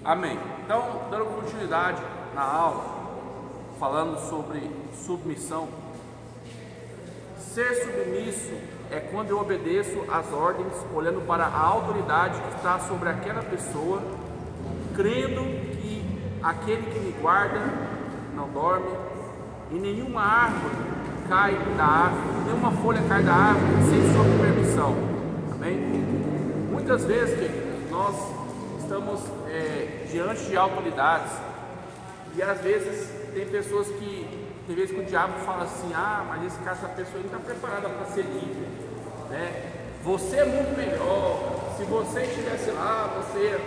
Amém. Então, dando continuidade na aula, falando sobre submissão. Ser submisso é quando eu obedeço às ordens, olhando para a autoridade que está sobre aquela pessoa, crendo que aquele que me guarda não dorme, e nenhuma árvore cai da árvore, nenhuma folha cai da árvore sem sua permissão. Amém? Muitas vezes, queridos, nós estamos diante de autoridades, e às vezes tem pessoas que, tem vezes que o diabo fala assim: ah, mas essa pessoa não está preparada para ser líder, né? Você é muito melhor, se você estivesse lá, você,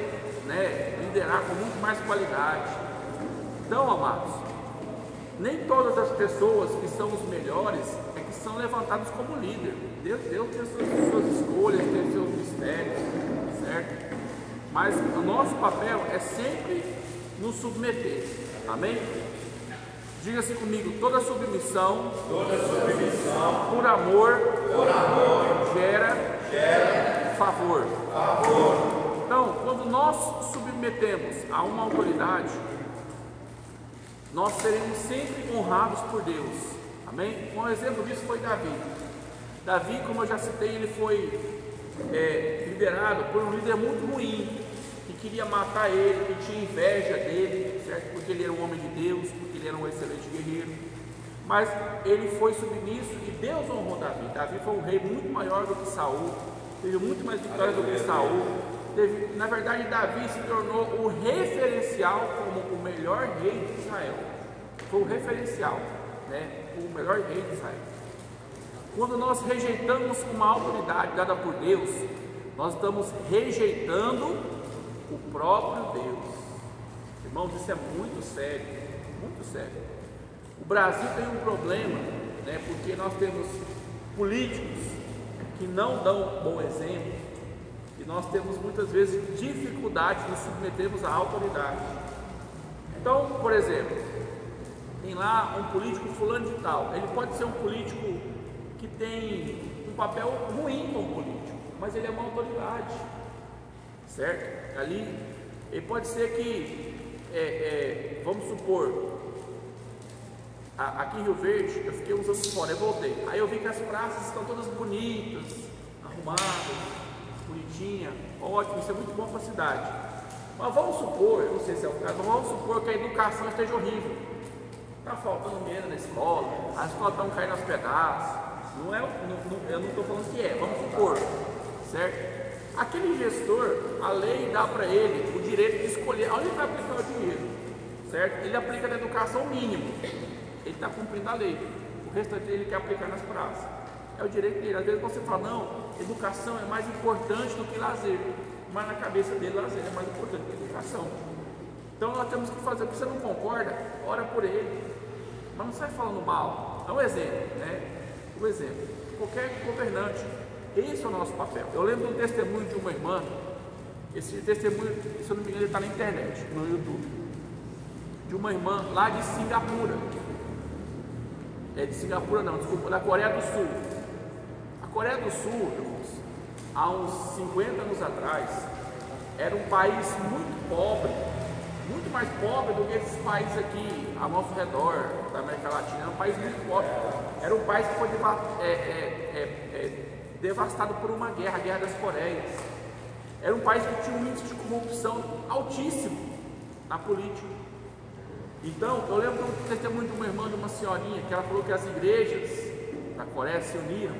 liderar com muito mais qualidade. Então, amados, nem todas as pessoas que são os melhores é que são levantadas como líder. Deus tem as suas escolhas, tem seus mistérios, certo? Mas o nosso papel é sempre nos submeter. Amém? Diga-se comigo: toda submissão por amor gera favor. Então, quando nós submetemos a uma autoridade, nós seremos sempre honrados por Deus. Amém? Um exemplo disso foi Davi. Davi, como eu já citei, ele foi liderado por um líder muito ruim, que queria matar ele, que tinha inveja dele, certo? Porque ele era um homem de Deus, porque ele era um excelente guerreiro. Mas ele foi submisso e Deus honrou Davi. Davi foi um rei muito maior do que Saul, teve muito mais vitórias do que Saul. Na verdade, Davi se tornou o referencial como o melhor rei de Israel. Foi o referencial, o melhor rei de Israel. Quando nós rejeitamos uma autoridade dada por Deus, nós estamos rejeitando o próprio Deus. Irmãos, isso é muito sério, muito sério. O Brasil tem um problema, porque nós temos políticos que não dão bom exemplo, e nós temos muitas vezes dificuldade de nos submetermos à autoridade. Então, por exemplo, tem lá um político fulano de tal, ele pode ser um político que tem um papel ruim como político, mas ele é uma autoridade, certo? Ali, ele pode ser que, vamos supor, aqui em Rio Verde, eu fiquei uns anos fora, eu voltei, aí eu vi que as praças estão todas bonitas, arrumadas, bonitinha, ótimo, isso é muito bom para a cidade. Mas vamos supor, eu não sei se é o caso, mas vamos supor que a educação esteja horrível. Está faltando menos na escola, as escolas estão caindo aos pedaços. Eu não estou falando que é, vamos supor, certo? Aquele gestor, a lei dá para ele o direito de escolher onde ele vai aplicar o dinheiro, certo? Ele aplica na educação mínimo, ele está cumprindo a lei, o restante ele quer aplicar nas praças. É o direito dele. Às vezes você fala: não, educação é mais importante do que lazer, mas na cabeça dele lazer é mais importante que educação. Então nós temos que fazer. Se você não concorda, ora por ele, mas não sai falando mal. É um exemplo, Um exemplo, qualquer governante, esse é o nosso papel. Eu lembro do testemunho de uma irmã, esse testemunho, se eu não me engano, ele está na internet, no YouTube, de uma irmã lá de Singapura. De Singapura não, desculpa, da Coreia do Sul. A Coreia do Sul, irmãos, há uns 50 anos atrás, era um país muito pobre, muito mais pobre do que esses países aqui ao nosso redor da América Latina. Era um país muito pobre. Era um país que foi devastado por uma guerra, a Guerra das Coreias. Era um país que tinha um índice de corrupção altíssimo na política. Então, eu lembro do testemunho de uma irmã, de uma senhorinha, que ela falou que as igrejas da Coreia se uniram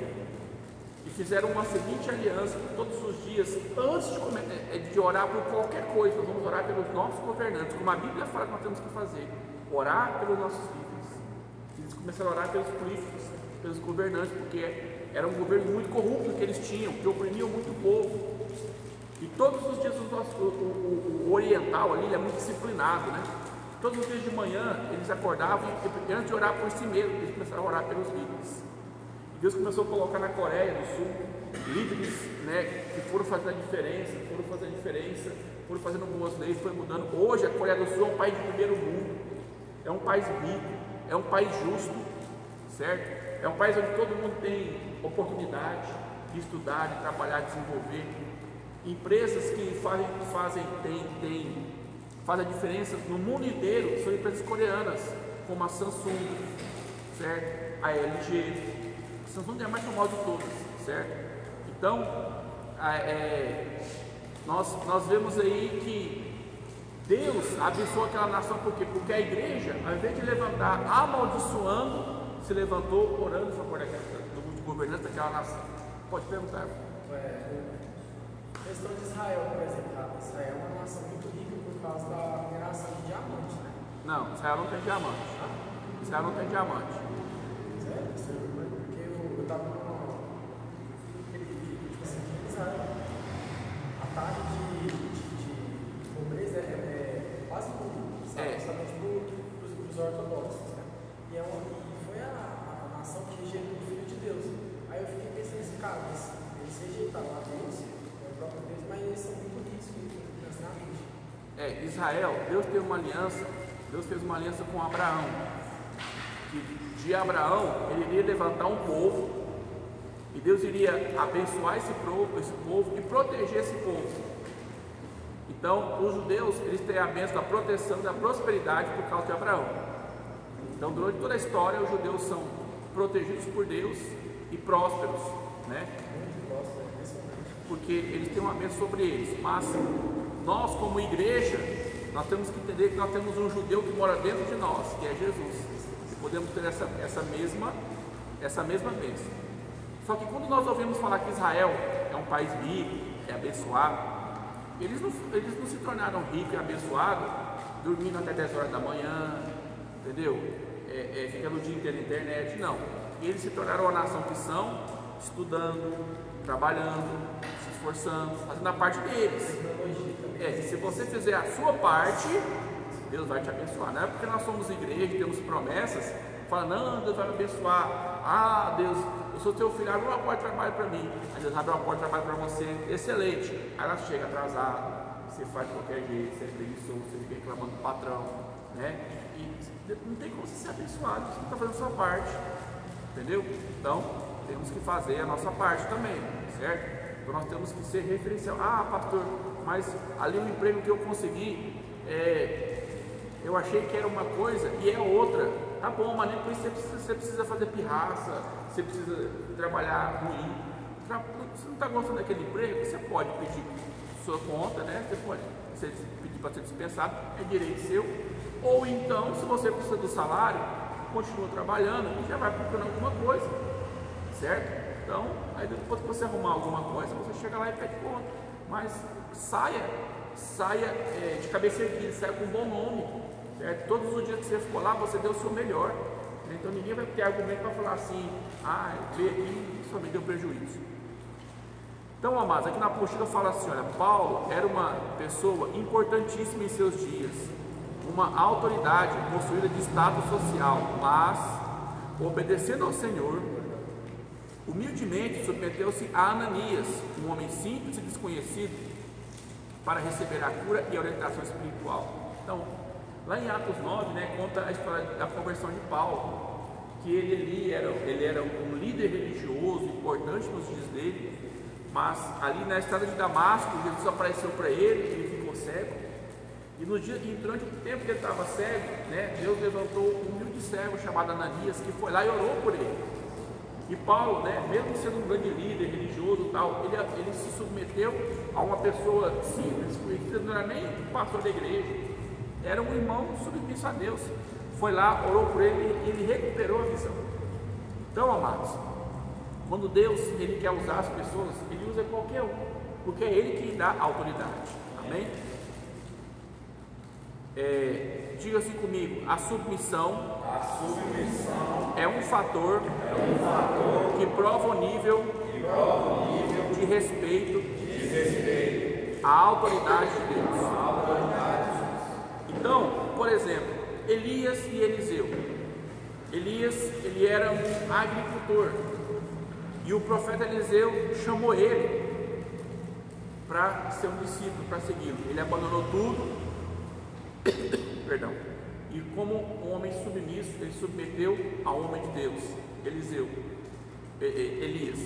e fizeram uma seguinte aliança: todos os dias, antes de orar por qualquer coisa, nós vamos orar pelos nossos governantes, como a Bíblia fala que nós temos que fazer, orar pelos nossos líderes. Eles começaram a orar pelos políticos, pelos governantes, porque era um governo muito corrupto que eles tinham, que oprimiam muito o povo. E todos os dias o oriental ali, ele é muito disciplinado, Todos os dias de manhã eles acordavam e antes de orar por si mesmos, eles começaram a orar pelos líderes. E Deus começou a colocar na Coreia do Sul líderes, que foram fazendo a diferença, foram fazendo boas leis, foi mudando. Hoje a Coreia do Sul é um país de primeiro mundo, é um país rico, é um país justo, certo? É um país onde todo mundo tem oportunidade de estudar, de trabalhar, de desenvolver. Empresas que têm faz a diferença no mundo inteiro são empresas coreanas, como a Samsung, certo? A LG. A Samsung é a mais famosa de todas, certo? Então, nós vemos aí que Deus abençoou aquela nação, por quê? Porque a igreja, ao invés de levantar amaldiçoando, se levantou orando a favor do governante daquela nação. Pode perguntar. A questão de Israel, por exemplo, Israel é uma nação muito rica por causa da mineração de diamante, né? Não, Israel não tem diamante. Israel não tem diamante. Sério? Porque eu estava tipo assim, em Israel, a taxa de pobreza é quase nulo, sabe? Justamente para os ortodoxos, né? E foi a nação que rejeitou o Filho de Deus. Aí eu fiquei pensando assim, cara, eles rejeitaram a Deus, o próprio Deus, mas eles são muito ricos financeiramente. Israel, Deus fez uma aliança com Abraão. Que de Abraão, ele iria levantar um povo, e Deus iria abençoar esse povo e proteger esse povo. Então, os judeus, eles têm a bênção da proteção e da prosperidade por causa de Abraão. Então, durante toda a história, os judeus são protegidos por Deus e prósperos, né? Porque eles têm uma bênção sobre eles. Mas nós, como igreja, nós temos que entender que nós temos um judeu que mora dentro de nós, que é Jesus. E podemos ter essa mesma bênção. Só que quando nós ouvimos falar que Israel é um país rico, é abençoado, eles não se tornaram ricos e abençoados dormindo até 10 horas da manhã, entendeu? Ficando o dia inteiro na internet, não. Eles se tornaram a nação que são, estudando, trabalhando, se esforçando, fazendo a parte deles. Se você fizer a sua parte, Deus vai te abençoar. Não é porque nós somos igreja, temos promessas, fala, não, Deus vai me abençoar. Ah, Deus, eu sou teu filho, abre uma porta de trabalho para mim. Aí Deus abre uma porta de trabalho para você, excelente. Aí ela chega atrasada, você faz de qualquer jeito, você é preguiçoso, você fica reclamando do patrão, né? E não tem como você ser abençoado, você não está fazendo a sua parte, entendeu? Então, temos que fazer a nossa parte também, certo? Então nós temos que ser referencial. Ah, pastor, mas ali o emprego que eu consegui, eu achei que era uma coisa e é outra. Tá bom, mas nem por isso você precisa fazer pirraça, você precisa trabalhar ruim. Você não está gostando daquele emprego, você pode pedir sua conta, né? Você pode pedir para ser dispensado, é direito seu. Ou então, se você precisa do salário, continua trabalhando e já vai procurando alguma coisa, certo? Então, aí depois que você arrumar alguma coisa, você chega lá e pede conta. Mas saia de cabeça erguida, saia com um bom nome, certo? Todos os dias que você for lá, você deu o seu melhor. Então ninguém vai ter argumento para falar assim, veio aqui e só me deu prejuízo. Então, amados, aqui na apostila fala assim, olha, Paulo era uma pessoa importantíssima em seus dias, uma autoridade possuída de status social, mas, obedecendo ao Senhor, humildemente submeteu-se a Ananias, um homem simples e desconhecido, para receber a cura e a orientação espiritual. Então, lá em Atos 9, né, conta a história da conversão de Paulo, que ele era um líder religioso importante nos dias dele, mas ali na estrada de Damasco, Jesus apareceu para ele ficou cego. E durante o tempo que ele estava cego, né, Deus levantou um humilde servo chamado Ananias, que foi lá e orou por ele. E Paulo, né, mesmo sendo um grande líder religioso e tal, ele se submeteu a uma pessoa simples, conhecida, não era nem pastor da igreja, era um irmão submisso a Deus. Foi lá, orou por ele e ele recuperou a visão. Então, amados, quando Deus ele quer usar as pessoas, ele usa qualquer um, porque é ele quem dá autoridade. Amém? Diga assim comigo, a submissão é um fator que prova o nível de respeito à autoridade de Deus. Então, por exemplo, Elias e Eliseu. Elias, ele era um agricultor e o profeta Eliseu chamou ele para ser um discípulo, para segui-lo. Ele abandonou tudo. Perdão. E como um homem submisso, ele submeteu ao homem de Deus, Elias.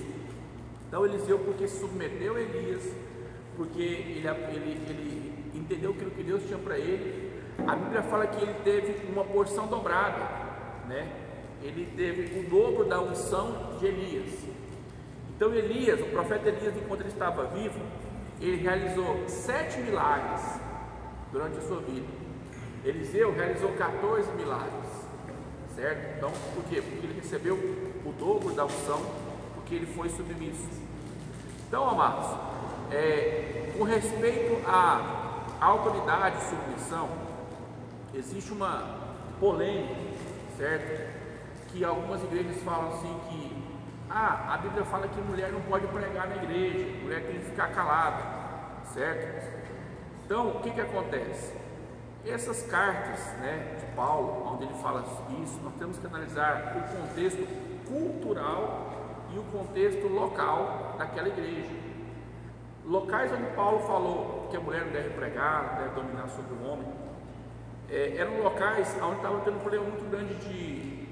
Então Eliseu, porque submeteu a Elias, porque ele entendeu aquilo que Deus tinha para ele. A Bíblia fala que ele teve uma porção dobrada, né? Ele teve o dobro da unção de Elias. Então Elias, o profeta Elias, enquanto ele estava vivo, ele realizou 7 milagres durante a sua vida. Eliseu realizou 14 milagres, certo? Então, por quê? Porque ele recebeu o dobro da unção, porque ele foi submisso. Então, amados, com respeito à autoridade e submissão, existe uma polêmica, certo? Que algumas igrejas falam assim que a Bíblia fala que mulher não pode pregar na igreja, mulher tem que ficar calada, certo? Então, o que acontece? Essas cartas, né, de Paulo, onde ele fala isso, nós temos que analisar o contexto cultural e o contexto local daquela igreja. Locais onde Paulo falou que a mulher não deve pregar, não deve dominar sobre o homem, eram locais onde estava tendo um problema muito grande de...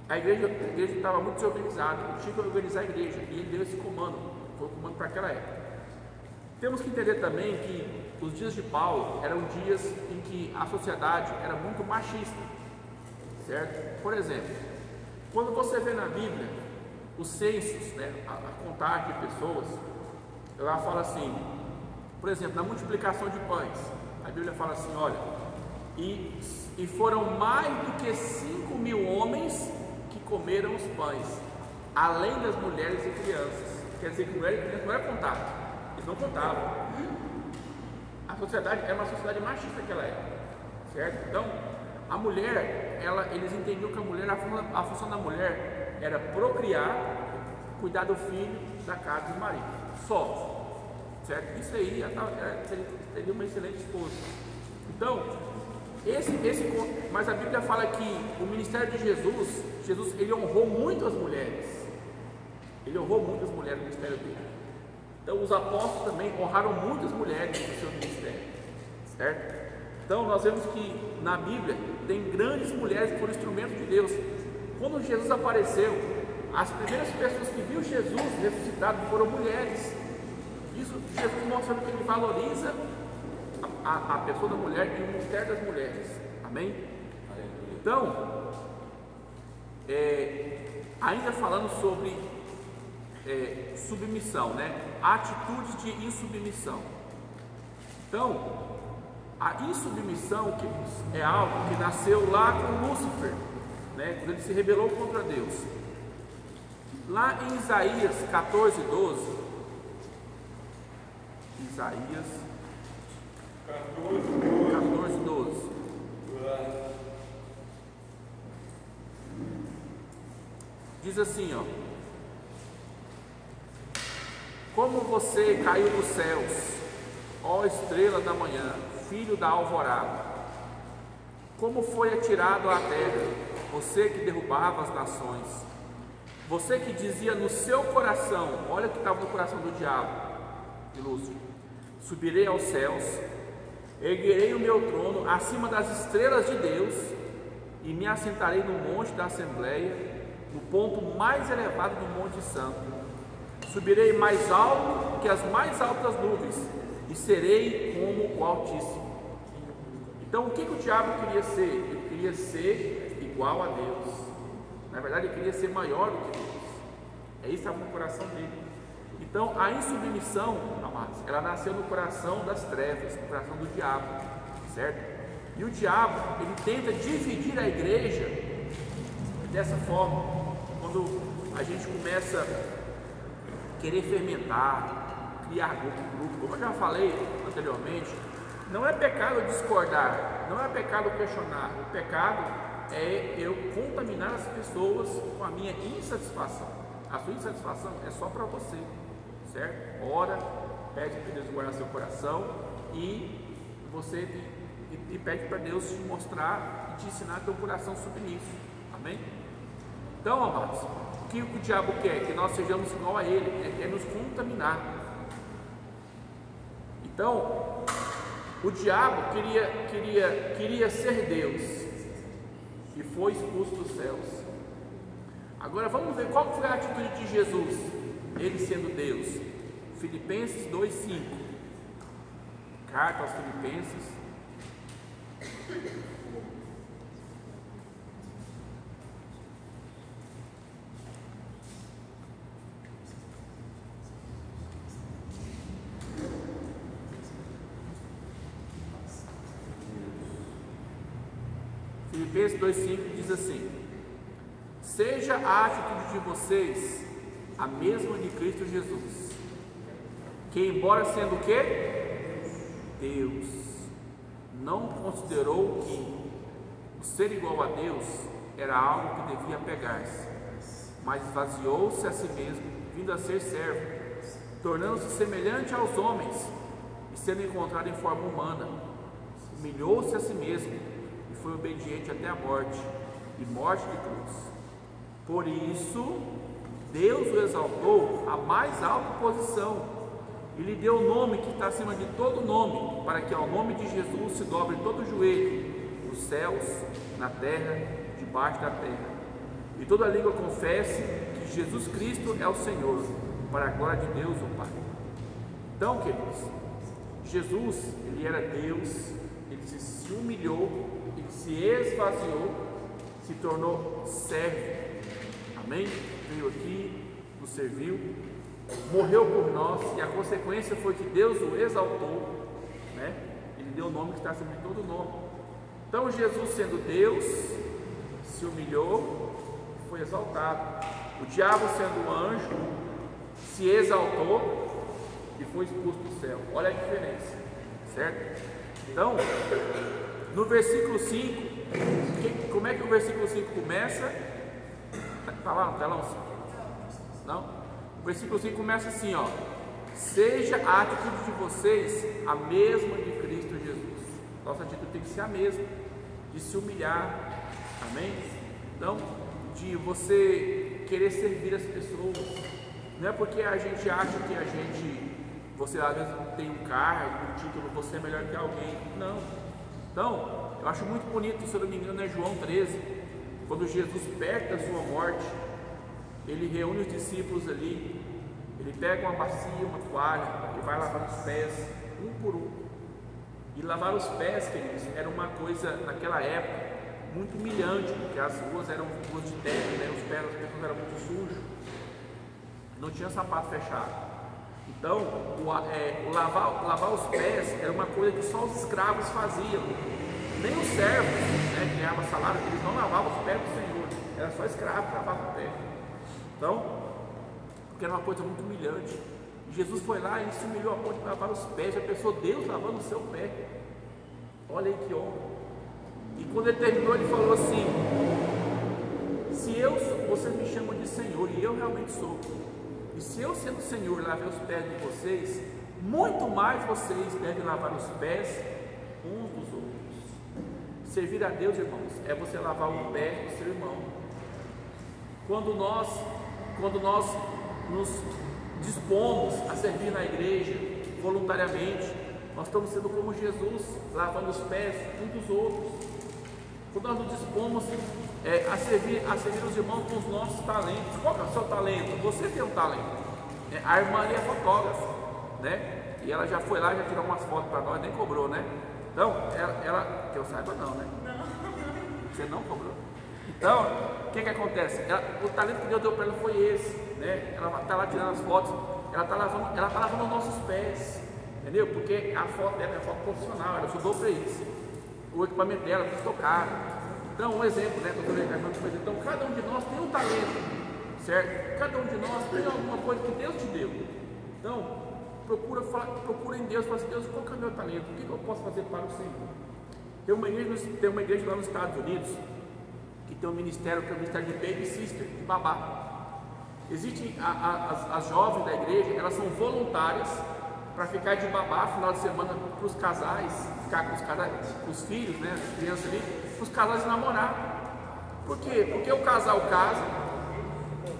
A igreja estava muito desorganizada, tinha que organizar a igreja, e ele deu esse comando, foi o comando para aquela época. Temos que entender também que os dias de Paulo eram dias em que a sociedade era muito machista, certo? Por exemplo, quando você vê na Bíblia os censos, né, a contagem de pessoas, ela fala assim, por exemplo, na multiplicação de pães, a Bíblia fala assim, olha, e foram mais do que 5.000 homens que comeram os pães, além das mulheres e crianças. Quer dizer que mulheres e crianças não era contado, eles não contavam. A sociedade era uma sociedade machista naquela época, certo? Então, a mulher, eles entendiam que a mulher, a função da mulher era procriar, cuidar do filho, da casa do marido, só, certo? Isso aí seria uma excelente esposa. Então, mas a Bíblia fala que o ministério de Jesus ele honrou muito as mulheres, ele honrou muitas mulheres no ministério dele. Então os apóstolos também honraram muitas mulheres no seu ministério, certo? Então nós vemos que na Bíblia tem grandes mulheres que foram instrumentos de Deus. Quando Jesus apareceu, as primeiras pessoas que viram Jesus ressuscitado foram mulheres. Isso Jesus mostrando que ele valoriza a pessoa da mulher e o ministério das mulheres. Amém? Então, ainda falando sobre submissão, né? Atitudes de insubmissão. Então, a insubmissão que é algo que nasceu lá com Lúcifer, né? Quando ele se rebelou contra Deus. Lá em Isaías 14:12, Isaías 14:12. Diz assim, ó: como você caiu dos céus, ó estrela da manhã, filho da alvorada, como foi atirado à terra, você que derrubava as nações, você que dizia no seu coração, olha o que estava no coração do diabo, de Lúcifer: subirei aos céus, erguerei o meu trono acima das estrelas de Deus e me assentarei no monte da Assembleia, no ponto mais elevado do Monte Santo. Subirei mais alto que as mais altas nuvens e serei como o Altíssimo. Então o que o diabo queria ser? Ele queria ser igual a Deus. Na verdade ele queria ser maior do que Deus. É isso que estava no coração dele. Então a insubmissão, amados, ela nasceu no coração das trevas, no coração do diabo, certo? E o diabo, ele tenta dividir a igreja dessa forma. Quando a gente começa a querer fermentar, criar grupo, como eu já falei anteriormente, não é pecado discordar, não é pecado questionar, o pecado é eu contaminar as pessoas com a minha insatisfação. A sua insatisfação é só para você, certo? Ora, pede para Deus guardar seu coração e você pede para Deus te mostrar e te ensinar a ter um coração submisso. Amém? Então, amados, o que o diabo quer? Que nós sejamos igual a ele, é nos contaminar. Então, o diabo queria ser Deus e foi expulso dos céus. Agora vamos ver qual foi a atitude de Jesus, ele sendo Deus. Filipenses 2:5. carta aos Filipenses. Filipenses 2,5 diz assim: seja a atitude de vocês a mesma de Cristo Jesus, que embora sendo o quê? Deus, não considerou que o ser igual a Deus era algo que devia pegar-se, mas esvaziou-se a si mesmo, vindo a ser servo, tornando-se semelhante aos homens, e sendo encontrado em forma humana, humilhou-se a si mesmo, e foi obediente até a morte, e morte de cruz. Por isso, Deus o exaltou à mais alta posição, e lhe deu o nome que está acima de todo nome, para que ao nome de Jesus se dobre todo o joelho, nos céus, na terra, debaixo da terra, e toda língua confesse que Jesus Cristo é o Senhor, para a glória de Deus o Pai. Então, queridos, Jesus, ele era Deus, ele se humilhou, ele se esvaziou, se tornou servo, amém? Veio aqui, nos serviu, morreu por nós, e a consequência foi que Deus o exaltou, né? Ele deu o nome que está acima de todo nome. Então Jesus, sendo Deus, se humilhou e foi exaltado. O diabo, sendo anjo, se exaltou e foi expulso do céu. Olha a diferença, certo? Então, no versículo 5, como é que o versículo 5 começa? Está lá no telão? Não? O versículo 5 começa assim, ó: seja a atitude de vocês a mesma de Cristo Jesus. Nossa atitude tem que ser a mesma, de se humilhar, amém? Então, de você querer servir as pessoas. Não é porque a gente acha que você às vezes tem um cargo, um título, você é melhor que alguém. Não. Então, eu acho muito bonito, se eu não me engano, é João 13, quando Jesus, perto da sua morte, ele reúne os discípulos ali, ele pega uma bacia, uma toalha, e vai lavar os pés, um por um. E lavar os pés, queridos, era uma coisa, naquela época, muito humilhante, porque as ruas eram ruas de terra, né? Os pés das pessoas eram muito sujos, não tinha sapato fechado. Então, lavar os pés era uma coisa que só os escravos faziam. Nem os servos, né, que ganhavam salário, eles não lavavam os pés do Senhor, era só escravo que lavava o pé. Então, porque era uma coisa muito humilhante. Jesus foi lá e se humilhou a ponto de lavar os pés, já pensou Deus lavando o seu pé. Olha aí que honra. E quando ele terminou, ele falou assim: vocês me chamam de Senhor, e eu realmente sou. E se eu, sendo Senhor, lavei os pés de vocês, muito mais vocês devem lavar os pés uns dos outros. Servir a Deus, irmãos, é você lavar o pé do seu irmão. Quando nós nos dispomos a servir na igreja voluntariamente, nós estamos sendo como Jesus, lavando os pés uns dos outros. Quando nós nos dispomos a servir os irmãos com os nossos talentos. Qual é o seu talento? Você tem um talento. A irmã ali é fotógrafa, né? E ela já foi lá, já tirou umas fotos para nós, nem cobrou, né? Então, ela que eu saiba não, né? Não. Você não cobrou? Então, o que acontece? O talento que Deus deu para ela foi esse, né? Ela está lá tirando as fotos, ela está lavando os nossos pés, entendeu? Porque a foto dela é foto profissional, ela estudou para isso. O equipamento dela custou caro. Então, um exemplo, né? Então, cada um de nós tem um talento, certo? Cada um de nós tem alguma coisa que Deus te deu. Então, procura em Deus, fala assim: Deus, qual que é o meu talento? O que eu posso fazer para o Senhor? Tem uma igreja lá nos Estados Unidos que tem um ministério, que é o ministério de Baby Sister, de babá. Existem as jovens da igreja, elas são voluntárias para ficar de babá final de semana para os casais, ficar com os filhos, né, as crianças ali, para os casais namorar. Por quê? Porque o casal casa,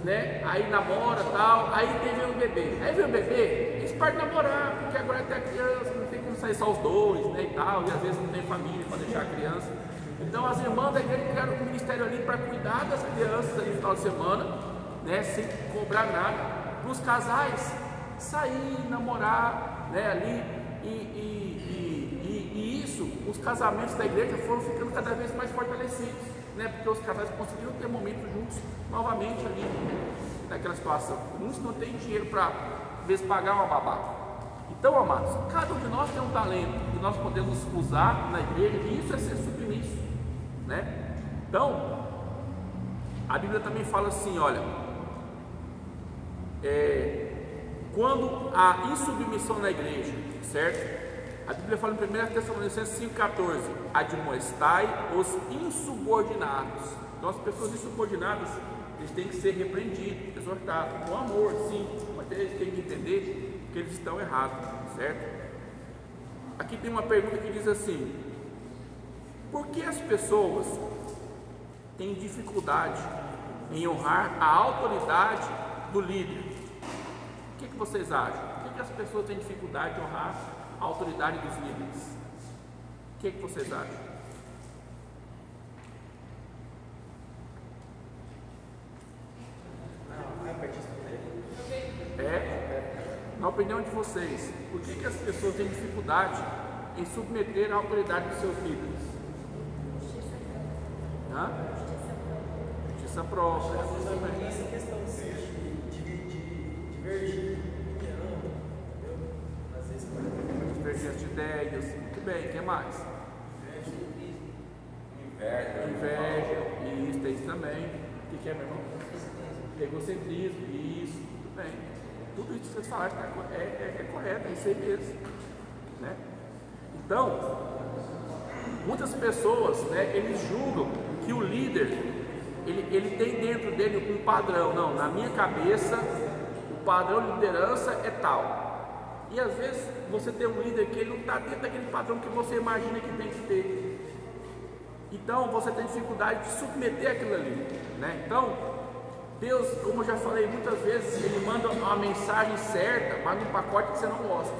né, aí namora e tal, aí vem um bebê. Aí vem um bebê, eles param de namorar, porque agora tem a criança, não tem como sair só os dois, né, e tal, e às vezes não tem família para deixar a criança. Então as irmãs da igreja criaram um ministério ali para cuidar das crianças ali no final de semana, né, sem cobrar nada, para os casais sair, namorar, né, ali e os casamentos da igreja foram ficando cada vez mais fortalecidos, né? Porque os casais conseguiram ter momentos juntos novamente ali, naquela situação. Muitos não têm dinheiro para, às vezes, pagar uma babá. Então, amados, cada um de nós tem um talento que nós podemos usar na igreja, e isso é ser submisso, né? Então, a Bíblia também fala assim, olha, quando há insubmissão na igreja, certo? A Bíblia fala em 1 Tessalonicenses 5,14: admoestai os insubordinados. Então, as pessoas insubordinadas, eles têm que ser repreendidos, exortados, com amor, sim, mas eles têm que entender que eles estão errados, certo? Aqui tem uma pergunta que diz assim: por que as pessoas têm dificuldade em honrar a autoridade do líder? O que vocês acham? Por que as pessoas têm dificuldade de honrar a autoridade dos líderes? O que vocês acham? Na opinião de vocês, por que as pessoas têm dificuldade em submeter a autoridade dos seus líderes? Justiça própria. Essa questão de divergir, às vezes divergência de ideias. Muito bem, o que mais? Inveja, isso tem também. O que é, meu irmão? Egocentrismo, isso, muito bem. Tudo isso que vocês falaram é correto, é isso aí mesmo, né? Então, muitas pessoas, né, eles julgam que o líder, ele tem dentro dele um padrão. Não, na minha cabeça, o padrão de liderança é tal. E às vezes você tem um líder que ele não está dentro daquele padrão que você imagina que tem que ter. Então, você tem dificuldade de submeter aquilo ali, né? Então, Deus, como eu já falei muitas vezes, Ele manda uma mensagem certa, mas num pacote que você não gosta,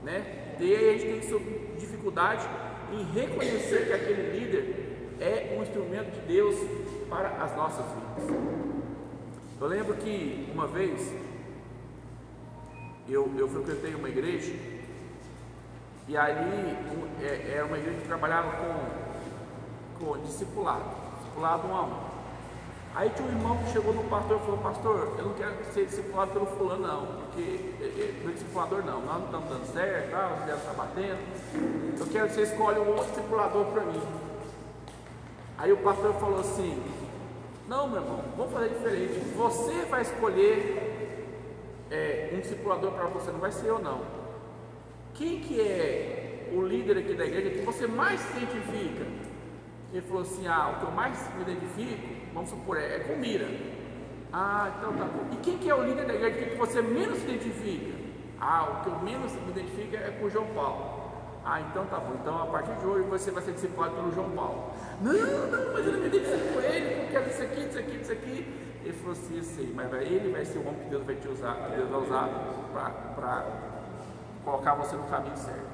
né? E aí a gente tem dificuldade em reconhecer que aquele líder é um instrumento de Deus para as nossas vidas. Eu lembro que uma vez eu frequentei uma igreja, e ali era uma igreja que trabalhava com discipulado 1 a 1. Aí tinha um irmão que chegou no pastor e falou: pastor, eu não quero ser discipulado pelo fulano não, porque meu discipulador não, nós não estamos dando certo, tá? Os dias estão batendo, eu quero que você escolha um outro discipulador para mim. Aí o pastor falou assim: não, meu irmão, vamos fazer diferente, você vai escolher um discipulador para você, não vai ser eu não. Quem que é o líder aqui da igreja que você mais se identifica? Ele falou assim: o que eu mais me identifico, vamos supor, é com Mira. Então tá bom. E quem que é o líder da igreja que você menos se identifica? O que eu menos me identifico é com o João Paulo. Então tá bom. Então a partir de hoje você vai ser discipulado pelo João Paulo. Não, mas eu não me identifico com ele, porque é isso aqui. Ele falou assim: eu sei, mas ele vai ser o homem que Deus vai te usar, que Deus vai usar para colocar você no caminho certo.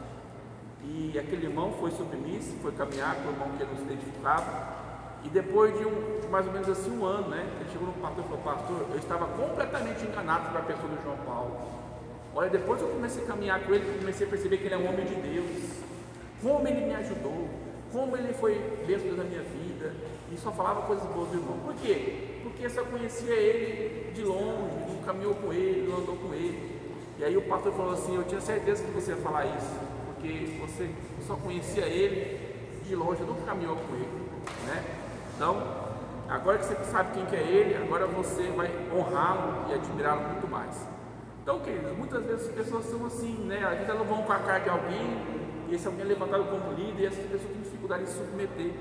E aquele irmão foi submisso, foi caminhar com o irmão que ele não se identificava. E depois de mais ou menos assim um ano, né, ele chegou no pastor e falou: pastor, eu estava completamente enganado pela pessoa do João Paulo. Olha, depois eu comecei a caminhar com ele, comecei a perceber que ele é um homem de Deus, como ele me ajudou, como ele foi bênção na minha vida, e só falava coisas boas do irmão. Por quê? Porque eu só conhecia ele de longe, não caminhou com ele, não andou com ele. E aí o pastor falou assim: eu tinha certeza que você ia falar isso, porque você só conhecia ele de longe, nunca caminhou com ele, né? Então, agora que você sabe quem que é ele, agora você vai honrá-lo e admirá-lo muito mais. Então, queridos, muitas vezes as pessoas são assim, né? Às vezes elas vão com a cara de alguém, e esse alguém é levantado como líder, e essas pessoas têm dificuldade de se submeter.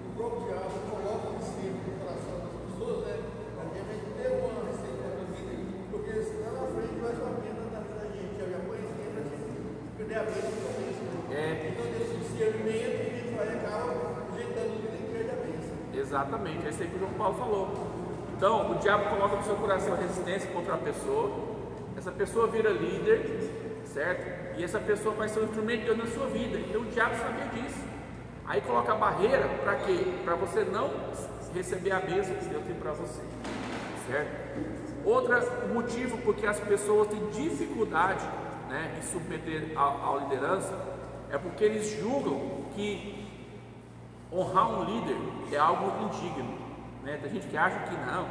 O próprio diabo coloca um ensino no coração das pessoas, né? Para que a gente dê uma receita para a vida, porque lá na frente vai ser uma pena da vida da gente, já conhecer para a gente perder a vida do começo. Então, desse discernimento, a gente vai acabar rejeitando o que perde a bênção. Exatamente, é isso aí que o João Paulo falou. Então, o diabo coloca no seu coração resistência contra a pessoa, essa pessoa vira líder, certo? E essa pessoa vai ser um instrumento de Deus na sua vida. Então, o diabo sabia disso. Aí coloca a barreira para quê? Para você não receber a bênção que Deus tem para você, certo? Outro motivo porque as pessoas têm dificuldade, né, em submeter à liderança é porque eles julgam que honrar um líder é algo indigno, né? Tem gente que acha que não,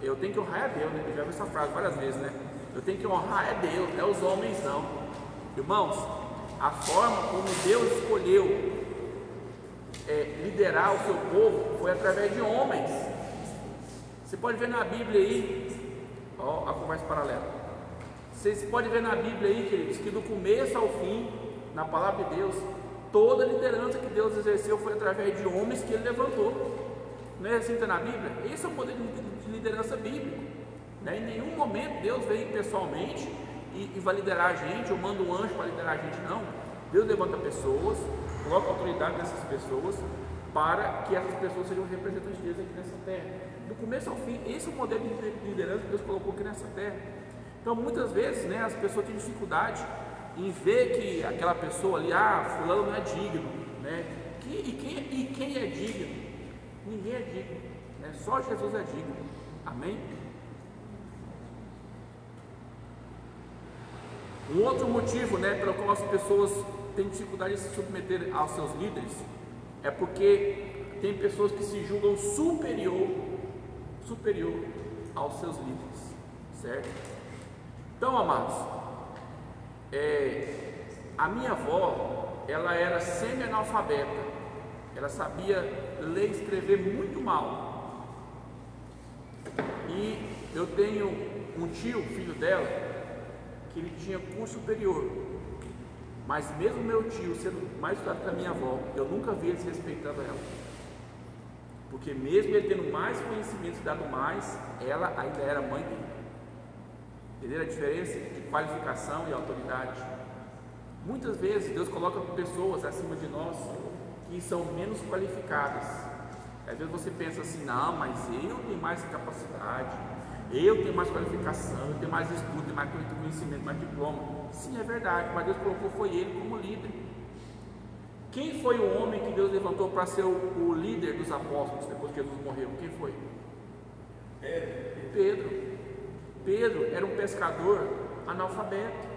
eu tenho que honrar a Deus, né? Eu já vi essa frase várias vezes, né? Eu tenho que honrar a Deus, não é os homens não. Irmãos, a forma como Deus escolheu liderar o seu povo foi através de homens. Você pode ver na Bíblia aí, ó, a conversa paralela. Vocês podem ver na Bíblia aí, queridos, que do começo ao fim, na palavra de Deus, toda a liderança que Deus exerceu foi através de homens que Ele levantou. Não é assim que está na Bíblia? Esse é o modelo de liderança bíblico, né? Em nenhum momento Deus vem pessoalmente e vai liderar a gente, ou manda um anjo para liderar a gente, não. Deus levanta pessoas, coloca a autoridade dessas pessoas, para que essas pessoas sejam representantes de Deus aqui nessa terra. Do começo ao fim, esse é o modelo de liderança que Deus colocou aqui nessa terra. Então, muitas vezes, né, as pessoas têm dificuldade em ver que aquela pessoa ali, fulano não é digno, né? E quem é digno? Ninguém é digno, né? Só Jesus é digno. Amém? Um outro motivo, né, pelo qual as pessoas têm dificuldade de se submeter aos seus líderes é porque tem pessoas que se julgam superior aos seus líderes, certo? Então, amados, a minha avó, ela era semi-analfabeta, ela sabia ler e escrever muito mal. E eu tenho um tio, filho dela, que ele tinha curso superior, mas mesmo meu tio sendo mais estudado que a minha avó, eu nunca vi ele se respeitando ela, porque mesmo ele tendo mais conhecimento, estudado mais, ela ainda era mãe dele. Entenderam a diferença de qualificação e autoridade? Muitas vezes Deus coloca pessoas acima de nós que são menos qualificadas. Às vezes você pensa assim, não, mas eu tenho mais capacidade, eu tenho mais qualificação, eu tenho mais estudo, tenho mais conhecimento, mais diploma. Sim, é verdade, mas Deus colocou foi ele como líder. Quem foi o homem que Deus levantou para ser o líder dos apóstolos depois que Jesus morreu? Quem foi? Pedro. Pedro era um pescador analfabeto.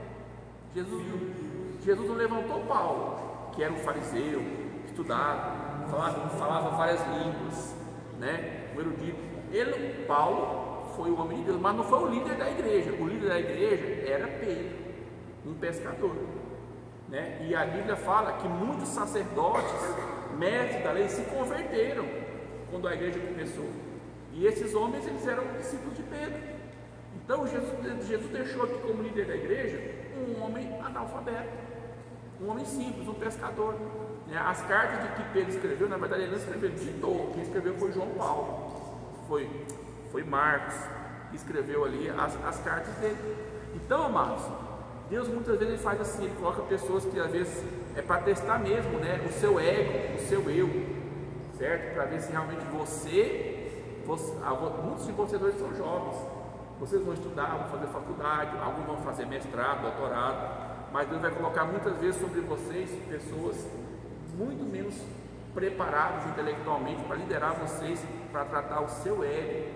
Jesus não levantou Paulo, que era um fariseu, estudado, falava várias línguas, né? Um erudito. Paulo foi o homem de Deus, mas não foi o líder da igreja. O líder da igreja era Pedro, um pescador, né? E a Bíblia fala que muitos sacerdotes, mestres da lei, se converteram quando a igreja começou. E esses homens, eles eram discípulos de Pedro. Então Jesus deixou aqui como líder da igreja um homem analfabeto, um homem simples, um pescador. As cartas de que Pedro escreveu, na verdade ele não escreveu, ditou. Quem escreveu foi João Paulo, foi Marcos que escreveu ali as cartas dele. Então, amados, Deus muitas vezes ele faz assim, ele coloca pessoas que às vezes é para testar mesmo, né, o seu ego, o seu eu, certo? Para ver se realmente muitos de vocês hoje são jovens, vocês vão estudar, vão fazer faculdade, alguns vão fazer mestrado, doutorado, mas Deus vai colocar muitas vezes sobre vocês pessoas muito menos preparadas intelectualmente para liderar vocês, para tratar o seu ego,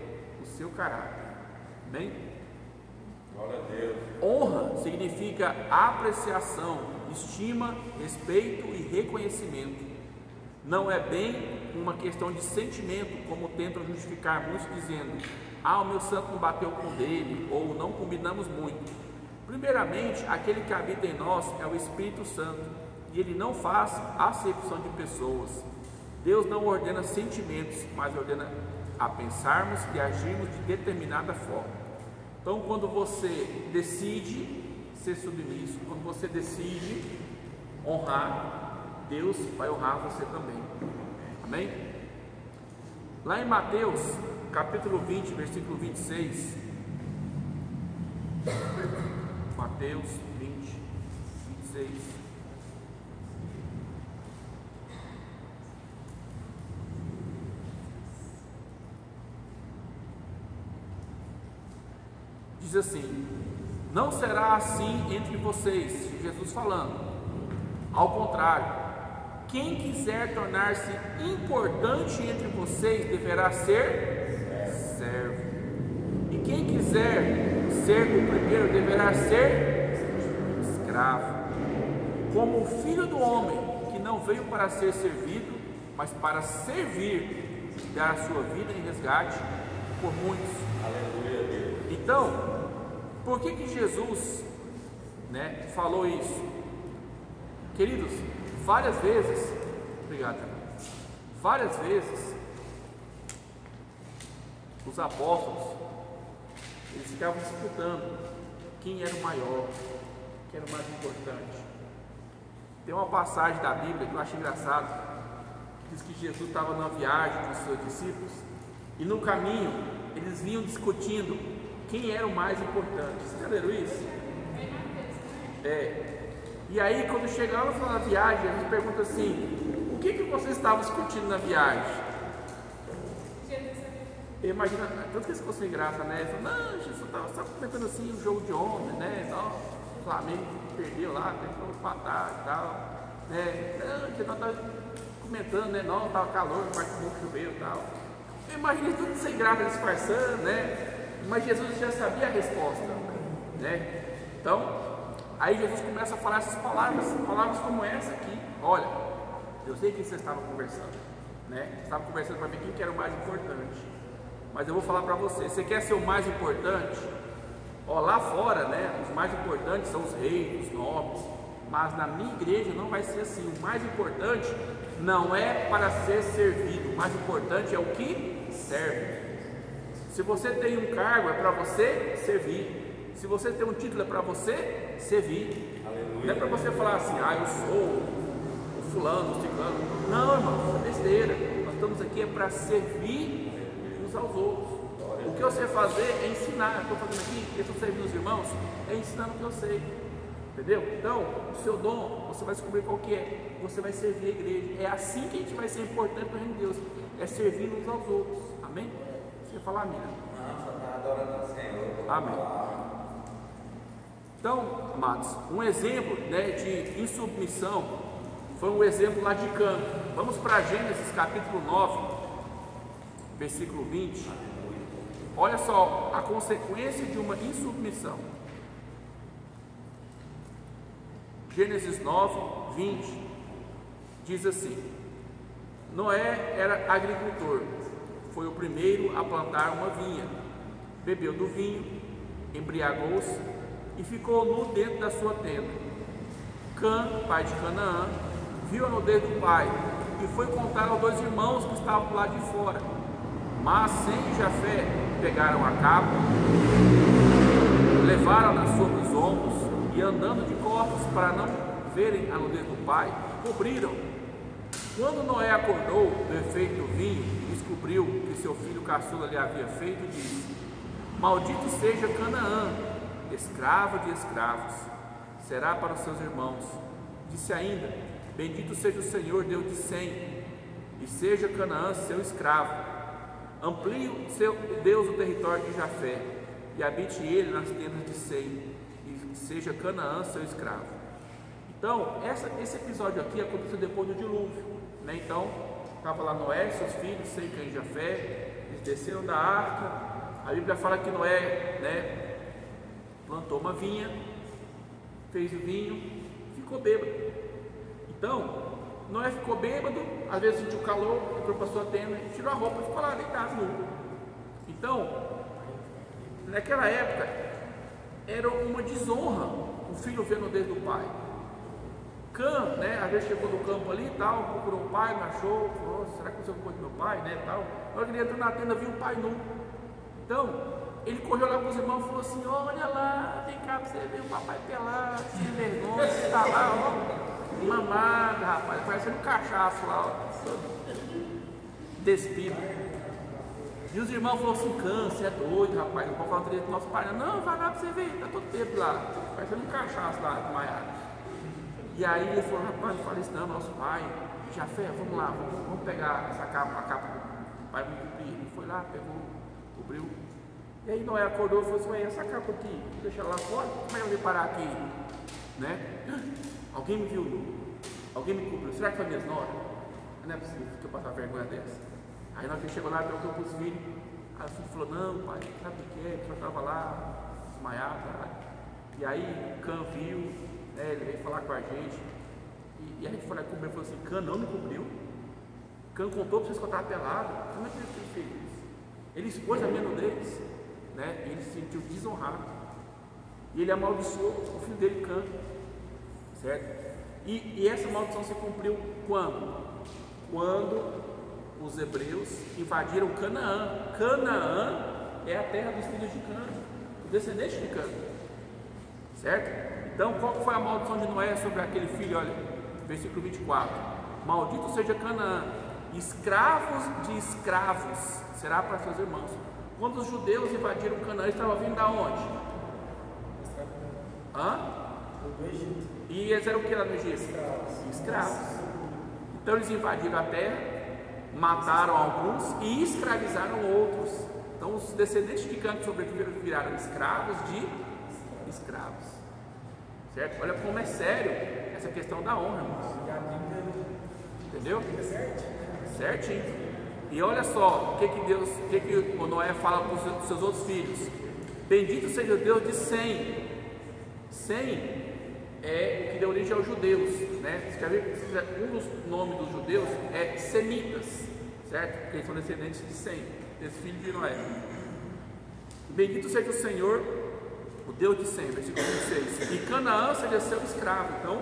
o seu caráter. Amém? Glória a Deus. Honra significa apreciação, estima, respeito e reconhecimento. Não é bem uma questão de sentimento, como tentam justificar muitos dizendo: o meu santo não bateu com o dele, ou não combinamos muito. Primeiramente, aquele que habita em nós é o Espírito Santo, e ele não faz acepção de pessoas. Deus não ordena sentimentos, mas ordena a pensarmos e agirmos de determinada forma. Então, quando você decide ser submisso, quando você decide honrar, Deus vai honrar você também. Amém? Lá em Mateus, capítulo 20, versículo 26. Mateus 20, 26. Diz assim: não será assim entre vocês, Jesus falando. Ao contrário, quem quiser tornar-se importante entre vocês deverá ser servo, e quem quiser quiser ser o primeiro, deverá ser escravo. Como o Filho do Homem, que não veio para ser servido, mas para servir e dar a sua vida em resgate por muitos. Aleluia, Deus. Então, por que Jesus, falou isso? Queridos, várias vezes, obrigado, várias vezes, os apóstolos, eles ficavam disputando quem era o maior, quem era o mais importante. Tem uma passagem da Bíblia que eu acho engraçado, diz que Jesus estava numa viagem com os seus discípulos, e no caminho, eles vinham discutindo quem era o mais importante. Vocês já leram isso? E aí, quando chegaram na viagem, a gente pergunta assim: o que vocês estavam discutindo na viagem? Imagina, tanto que eles ficou sem graça, né? Falou, não, Jesus estava só comentando assim o jogo de ontem, né? Então, o Flamengo perdeu lá, tentou empatar e tal, né? Não, que nós estávamos comentando, né? Não, estava calor, mas como choveu e tal. Eu imaginei tudo sem graça, disfarçando, né? Mas Jesus já sabia a resposta, né? Então, aí Jesus começa a falar essas palavras como essa aqui. Olha, eu sei que vocês estavam conversando, né? Vocês estavam conversando para ver quem que era o mais importante. Mas eu vou falar para você, você quer ser o mais importante? Ó, lá fora, né? Os mais importantes são os reis, os nobres. Mas na minha igreja não vai ser assim. O mais importante não é para ser servido. O mais importante é o que serve. Se você tem um cargo, é para você servir. Se você tem um título, é para você servir. Aleluia. Não é para você falar assim, eu sou o fulano, o ciclano. Não, irmão, isso é besteira. Nós estamos aqui para servir uns aos outros. O que eu sei fazer é ensinar. Eu estou fazendo aqui, eu estou servindo os irmãos, é ensinando o que eu sei. Entendeu? Então, o seu dom, você vai descobrir qual que é. Você vai servir a igreja. É assim que a gente vai ser importante para o reino de Deus. É servir uns aos outros. Amém? Você vai falar amém? Não, só está adorando o Senhor. Amém. Então, amados, um exemplo de insubmissão foi um exemplo lá de Cã. Vamos para Gênesis capítulo 9, versículo 20. Olha só a consequência de uma insubmissão. Gênesis 9, 20 diz assim: Noé era agricultor, foi o primeiro a plantar uma vinha, bebeu do vinho, embriagou-se e ficou nu dentro da sua tenda. Cã, pai de Canaã, viu a nudez do pai e foi contar aos dois irmãos que estavam do lado de fora. Mas Sem e Jafé pegaram a capa, levaram-na sobre os ombros e, andando de costas para não verem a nudez do pai, cobriram. Quando Noé acordou do efeito do vinho e descobriu que seu filho caçula lhe havia feito, disse: Maldito seja Canaã, escravo de escravos, será para os seus irmãos. Disse ainda: Bendito seja o Senhor, Deus de Sem, e seja Canaã seu escravo. Amplie seu Deus o território de Jafé, e habite ele nas tendas de Sem, e seja Canaã seu escravo. Então, esse episódio aqui aconteceu depois do dilúvio, né? Então, estava lá Noé, seus filhos, Sem, Cã e Jafé, eles desceram da arca. A Bíblia fala que Noé, plantou uma vinha, fez o vinho, ficou bêbado. Então, Noé ficou bêbado, às vezes sentiu calor, entrou para sua tenda, tirou a roupa e ficou lá deitado nu. Então, naquela época, era uma desonra o filho ver a nudez do pai. Cã, às vezes chegou do campo ali e tal, procurou o pai, não achou, falou: será que eu sou coisa do meu pai, tal. Na hora que ele entrou na tenda, viu o pai nu. Então, ele correu lá com os irmãos e falou assim: olha lá, vem cá para você ver o papai pelado, sem vergonha, está lá, mamado, rapaz, parecendo um cachaço lá, despido. E os irmãos falaram assim: Cã, você é doido, rapaz, não pode falar direito do nosso pai. Não, vai lá para você ver, está todo tempo lá, parecendo um cachaço lá, desmaiado. E aí ele falou: rapaz, não fala isso não, nosso pai, Jafé, vamos lá, vamos pegar essa capa, a capa do pai, vamos cobrir. Ele foi lá, pegou, cobriu. E aí Noé acordou e falou assim: essa capa aqui, deixa ela lá fora, como é que eu vou parar aqui? Alguém me viu nu, alguém me cobriu, será que foi minha nora? Não é possível que eu passar vergonha dessa. Aí nós chegou lá, perguntou para os filhos, Aí o filho falou, não pai, sabe o que é? Eu estava lá, desmaiado, e aí Cã viu, né, ele veio falar com a gente, e a gente foi lá comer e falou assim, Cã não me cobriu. Cã contou para vocês que eu estava pelado. Como é que ele fez isso? Ele expôs a minha nudez, né? E ele se sentiu desonrado. E ele amaldiçoou o filho dele, Cã, certo? E essa maldição se cumpriu quando? Quando os hebreus invadiram Canaã. Canaã é a terra dos filhos de Cã, o descendente de Cã, certo? Então, qual foi a maldição de Noé sobre aquele filho? Olha, versículo 24: maldito seja Canaã, escravos de escravos será para seus irmãos. Quando os judeus invadiram Canaã, eles estavam vindo da onde? Do Egito. E eles eram o que lá no Egito? Escravos. Então eles invadiram a terra, mataram alguns e escravizaram outros. Então os descendentes de Cã que sobreviveram viraram escravos de escravos. Certo? Olha como é sério essa questão da honra, irmãos. Entendeu? Certinho. E olha só o que o Noé fala para os seus outros filhos: bendito seja o Deus de Sem. Sem é o que deu origem aos judeus, né? Você já viu que um dos nomes dos judeus é semitas, certo? Porque eles são descendentes de Sem, desse filho de Noé. Bendito seja o Senhor, o Deus de Sem, versículo 26. E Canaã seja seu escravo. Então,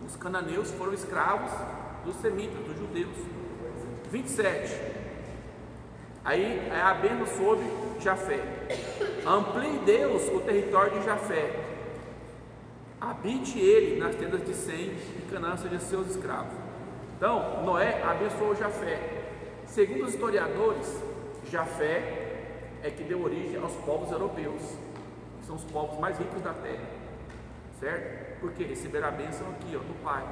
os cananeus foram escravos dos semitas, dos judeus. 27. Aí é a bênção sobre Jafé. Amplie Deus o território de Jafé. Habite ele nas tendas de Sem, e Canaã seja seus escravos. Então, Noé abençoou Jafé. Segundo os historiadores, Jafé é que deu origem aos povos europeus, que são os povos mais ricos da terra, certo? Porque receberam a bênção aqui, ó, do Pai.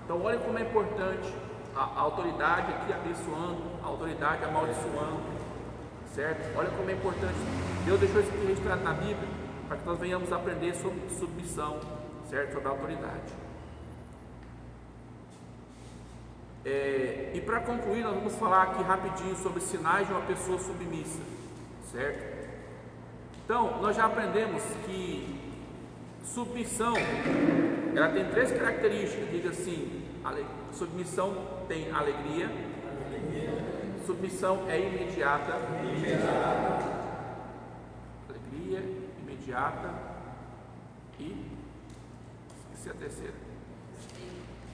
Então, olha como é importante a autoridade aqui abençoando, a autoridade amaldiçoando, certo? Olha como é importante. Deus deixou isso aqui registrado na Bíblia, para que nós venhamos aprender sobre submissão, certo? Sobre a autoridade. E para concluir, nós vamos falar aqui rapidinho sobre sinais de uma pessoa submissa, certo? Então, nós já aprendemos que submissão, ela tem 3 características. Diga assim: submissão tem alegria, submissão é imediata, alegria, imediata e esqueci a terceira,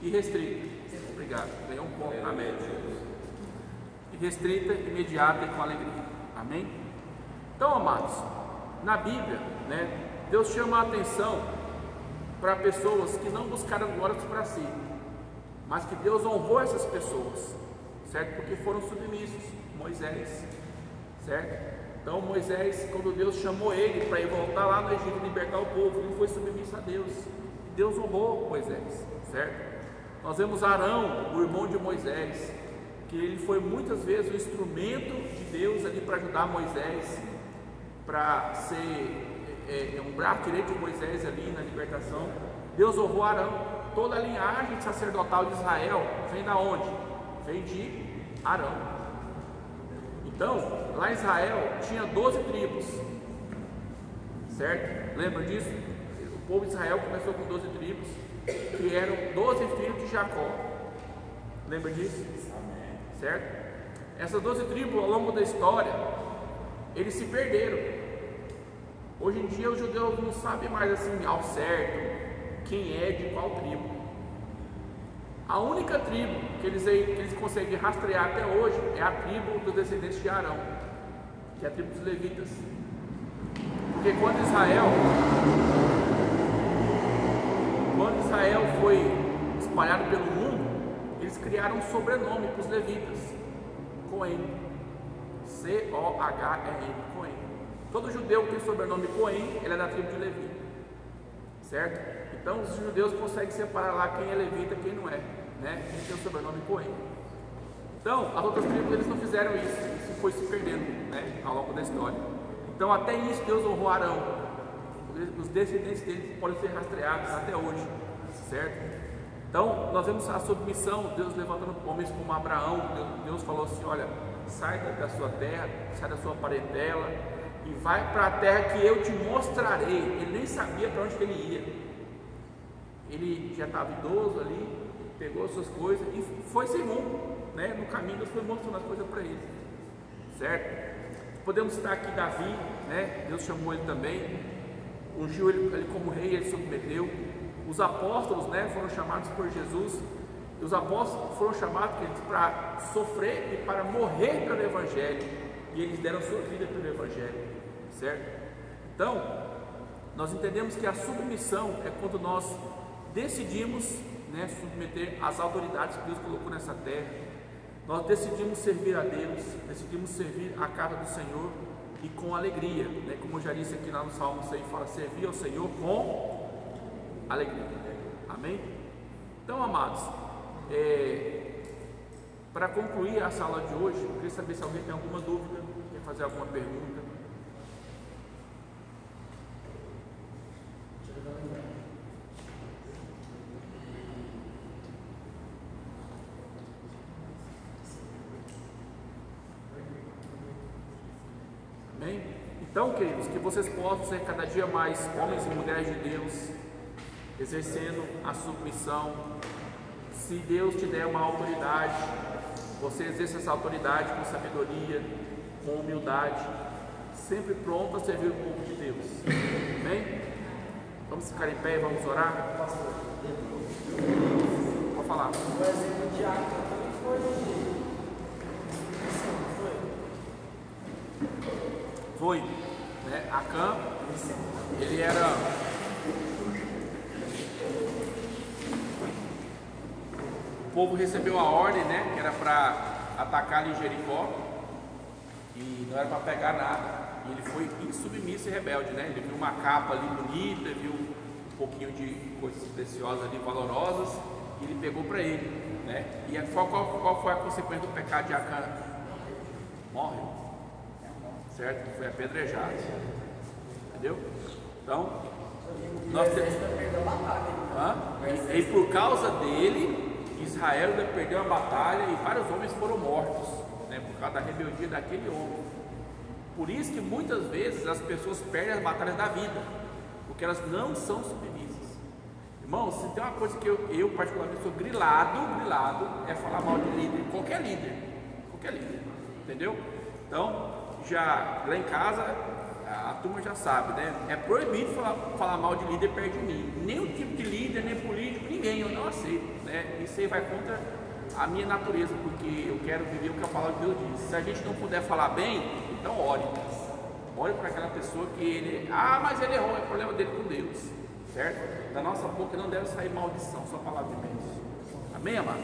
e restrita. Obrigado, ganhou um ponto na média. E restrita, imediata e com alegria. Amém? Então, amados, na Bíblia, né, Deus chama a atenção para pessoas que não buscaram glórias para si, mas que Deus honrou essas pessoas, certo? Porque foram submissos. Moisés, certo? Então Moisés, quando Deus chamou ele para ir voltar lá no Egito e libertar o povo, ele foi submisso a Deus. Deus honrou Moisés, certo? Nós vemos Arão, o irmão de Moisés, que ele foi muitas vezes o instrumento de Deus ali para ajudar Moisés, para ser um braço direito de Moisés ali na libertação. Deus honrou Arão. Toda a linhagem sacerdotal de Israel vem da onde? Vem de Arão. Então, lá em Israel tinha 12 tribos, certo? Lembra disso? O povo de Israel começou com 12 tribos, que eram 12 filhos de Jacó. Lembra disso? Certo? Essas 12 tribos, ao longo da história, eles se perderam. Hoje em dia os judeus não sabem mais assim ao certo quem é de qual tribo. A única tribo que eles conseguem rastrear até hoje é a tribo dos descendentes de Arão, que é a tribo dos levitas. Porque quando Israel foi espalhado pelo mundo, eles criaram um sobrenome para os levitas: Cohen. C-O-H-E-N, Cohen. Todo judeu que tem sobrenome Cohen, ele é da tribo de Levi, certo? Então os judeus conseguem separar lá quem é levita e quem não é, né? Quem tem o sobrenome Cohen. Então as outras tribos eles não fizeram isso foi se perdendo, né, ao longo da história. Então até isso Deus honrou Arão. Os descendentes dele podem ser rastreados até hoje, certo? Então nós vemos a submissão, Deus levantando homens como Abraão. Deus falou assim: olha, sai da sua terra, sai da sua parentela e vai para a terra que eu te mostrarei. Ele nem sabia para onde que ele ia. Ele já estava idoso ali, pegou as suas coisas e foi sem rumo, né? No caminho Deus foi mostrando as coisas para ele, certo? Podemos citar aqui Davi, né? Deus chamou ele também, ungiu ele como rei, ele submeteu. Os apóstolos, né, foram chamados por Jesus. E os apóstolos foram chamados para sofrer e para morrer pelo Evangelho. E eles deram sua vida pelo Evangelho, certo? Então, nós entendemos que a submissão é quando nós decidimos, né, submeter às autoridades que Deus colocou nessa terra. Nós decidimos servir a Deus, decidimos servir a casa do Senhor e com alegria, né? Como eu já disse aqui lá no Salmo 100, fala servir ao Senhor com alegria. Amém? Então, amados, para concluir a sala de hoje, eu queria saber se alguém tem alguma dúvida, quer fazer alguma pergunta. Amém? Então, queridos, que vocês possam ser cada dia mais homens e mulheres de Deus, exercendo a submissão. Se Deus te der uma autoridade, você exerce essa autoridade com sabedoria, com humildade, sempre pronto a servir o povo de Deus. Amém? Vamos ficar em pé e vamos orar? Pastor, Pode falar. o exemplo de Acã também foi. Foi, né? Acã, ele era... O povo recebeu a ordem, né? Que era para atacar ali Jericó. E não era para pegar nada. E ele foi insubmisso e rebelde, né? Ele viu uma capa ali bonita, viu um pouquinho de coisas preciosas ali, valorosas. E ele pegou para ele, né? E qual foi a consequência do pecado de Acã? Morreu. Certo? Foi apedrejado. Entendeu? Então, nós temos. E por causa dele, Israel perdeu a batalha e vários homens foram mortos, né? Por causa da rebeldia daquele homem. Por isso que muitas vezes as pessoas perdem as batalhas da vida, porque elas não são submissas. Irmãos, se tem uma coisa que eu particularmente sou grilado, é falar mal de líder, qualquer líder, entendeu? Então, já lá em casa a turma já sabe, né? É proibido falar mal de líder perto de mim. Nenhum tipo de líder, nem político, ninguém, eu não aceito, né? Isso aí vai contra a minha natureza, porque eu quero viver o que a palavra de Deus diz. Se a gente não puder falar bem, então ore para aquela pessoa que ele, mas ele errou, é problema dele com Deus, certo? Da nossa boca não deve sair maldição, só palavra de bênção. Amém, amados?